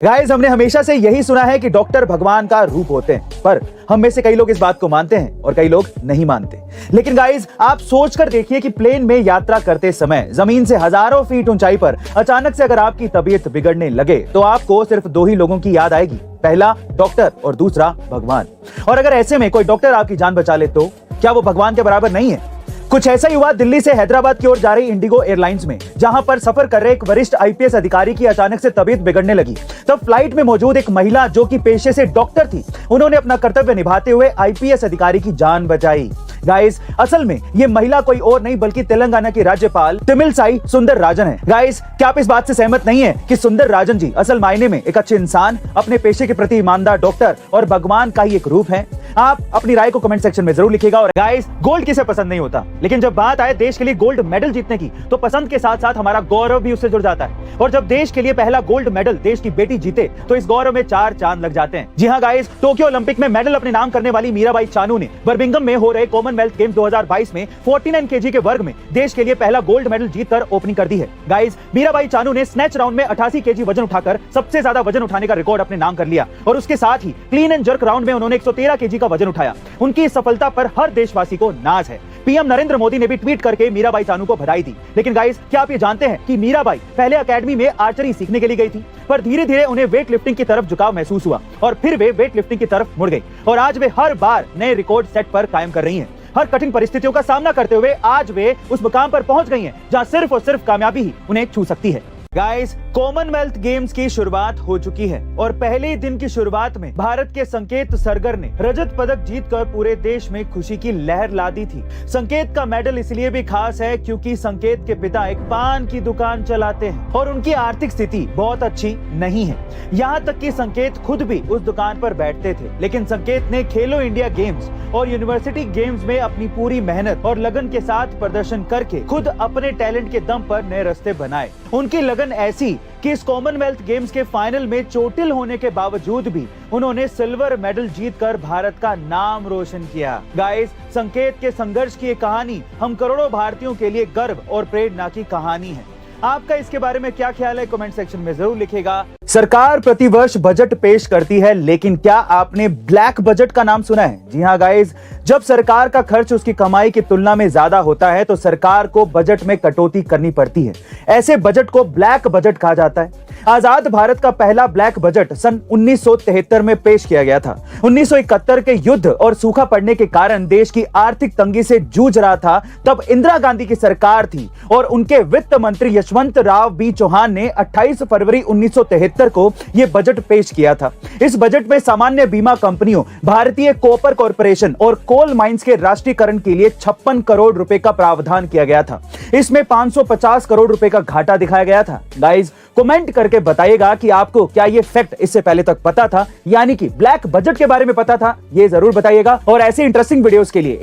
Guys, हमने हमेशा से यही सुना है कि डॉक्टर भगवान का रूप होते हैं, पर हम में से कई लोग इस बात को मानते हैं और कई लोग नहीं मानते। लेकिन गाइस, आप सोचकर देखिए कि प्लेन में यात्रा करते समय जमीन से हजारों फीट ऊंचाई पर अचानक से अगर आपकी तबीयत बिगड़ने लगे तो आपको सिर्फ दो ही लोगों की याद आएगी, पहला डॉक्टर और दूसरा भगवान। और अगर ऐसे में कोई डॉक्टर आपकी जान बचा ले तो क्या वो भगवान के बराबर नहीं है? कुछ ऐसा ही हुआ दिल्ली से हैदराबाद की ओर जा रही इंडिगो एयरलाइंस में, जहां पर सफर कर रहे एक वरिष्ठ आईपीएस अधिकारी की अचानक से तबीयत बिगड़ने लगी। तब फ्लाइट में मौजूद एक महिला जो कि पेशे से डॉक्टर थी, उन्होंने अपना कर्तव्य निभाते हुए आईपीएस अधिकारी की जान बचाई। गाइस, असल में ये महिला कोई और नहीं बल्कि तेलंगाना की राज्यपाल तमिलसाई सुंदरराजन है। गाइस, क्या आप इस बात से सहमत नहीं है कि सुंदरराजन जी असल मायने में एक अच्छे इंसान, अपने पेशे के प्रति ईमानदार डॉक्टर और भगवान का ही एक रूप है? आप अपनी राय को कमेंट सेक्शन में जरूर लिखिएगा। और गाइस, गोल्ड किसे पसंद नहीं होता, लेकिन जब बात आए देश के लिए गोल्ड मेडल जीतने की तो पसंद के साथ साथ हमारा गौरव भी उससे जुड़ जाता है। और जब देश के लिए पहला गोल्ड मेडल देश की बेटी जीते तो इस गौरव में चार चांद लग जाते हैं। जी हाँ गाइस, टोक्यो ओलंपिक में मेडल अपने नाम करने वाली मीराबाई चानू ने बर्मिंघम में हो रहे कॉमनवेल्थ गेम्स 2022 में 49 केजी के वर्ग में देश के लिए पहला गोल्ड मेडल जीतकर ओपनिंग कर दी है। गाइस, मीराबाई चानू ने स्नैच राउंड में 88 केजी वजन उठाकर सबसे ज्यादा वजन उठाने का रिकॉर्ड अपने नाम कर लिया और उसके साथ ही क्लीन एंड जर्क राउंड में उन्होंने 113 केजी का वजन उठाया। उनकी इस सफलता पर हर देशवासी को नाज है। पीएम नरेंद्र मोदी ने भी ट्वीट करके मीराबाई चानू को बधाई दी। लेकिन गाइस, क्या आप ये जानते हैं कि मीराबाई पहले एकेडमी में आर्चरी सीखने के लिए गई थी, पर धीरे धीरे उन्हें वेट लिफ्टिंग की तरफ झुकाव महसूस हुआ और फिर वे वेट लिफ्टिंग की तरफ मुड़ गई और आज वे हर बार नए रिकॉर्ड सेट पर कायम कर रही हैं। हर कठिन परिस्थितियों का सामना करते हुए आज वे उस मुकाम पर पहुंच गई हैं जहां सिर्फ और सिर्फ कामयाबी ही उन्हें छू सकती है। गाइस, कॉमनवेल्थ गेम्स की शुरुआत हो चुकी है और पहले ही दिन की शुरुआत में भारत के संकेत सरगर ने रजत पदक जीतकर पूरे देश में खुशी की लहर ला दी थी। संकेत का मेडल इसलिए भी खास है क्योंकि संकेत के पिता एक पान की दुकान चलाते हैं और उनकी आर्थिक स्थिति बहुत अच्छी नहीं है। यहाँ तक कि संकेत खुद भी उस दुकान पर बैठते थे, लेकिन संकेत ने खेलो इंडिया गेम्स और यूनिवर्सिटी गेम्स में अपनी पूरी मेहनत और लगन के साथ प्रदर्शन करके खुद अपने टैलेंट के दम पर नए रास्ते बनाए। उनकी लगन ऐसी कि इस कॉमनवेल्थ गेम्स के फाइनल में चोटिल होने के बावजूद भी उन्होंने सिल्वर मेडल जीतकर भारत का नाम रोशन किया। गाइस, संकेत के संघर्ष की ये कहानी हम करोड़ों भारतीयों के लिए गर्व और प्रेरणा की कहानी है। आपका इसके बारे में क्या ख्याल है, कमेंट सेक्शन में जरूर लिखिएगा। सरकार प्रतिवर्ष बजट पेश करती है, लेकिन क्या आपने ब्लैक बजट का नाम सुना है? जी हाँ गाइस, जब सरकार का खर्च उसकी कमाई की तुलना में ज्यादा होता है तो सरकार को बजट में कटौती करनी पड़ती है। ऐसे बजट को ब्लैक बजट कहा जाता है। आजाद भारत का पहला ब्लैक बजट सन 1973 में पेश किया गया था। 1971 के युद्ध और सूखा पड़ने के कारण देश की आर्थिक तंगी से जूझ रहा था। तब इंदिरा गांधी की सरकार थी और उनके वित्त मंत्री यशवंत राव बी चौहान ने 28 फरवरी 1973 को यह बजट पेश किया था। इस बजट में सामान्य बीमा कंपनियों, भारतीय कॉपर कॉर्पोरेशन और कोल माइंस के राष्ट्रीयकरण के लिए 56 करोड़ रुपए का प्रावधान किया गया था। इसमें 550 करोड़ रुपए का घाटा दिखाया गया था। गाइस, कमेंट करके बताइएगा कि आपको क्या ये फैक्ट इससे पहले तक पता था, यानी कि ब्लैक बजट के बारे में पता था? ये जरूर बताइएगा। और ऐसे इंटरेस्टिंग वीडियोस के लिए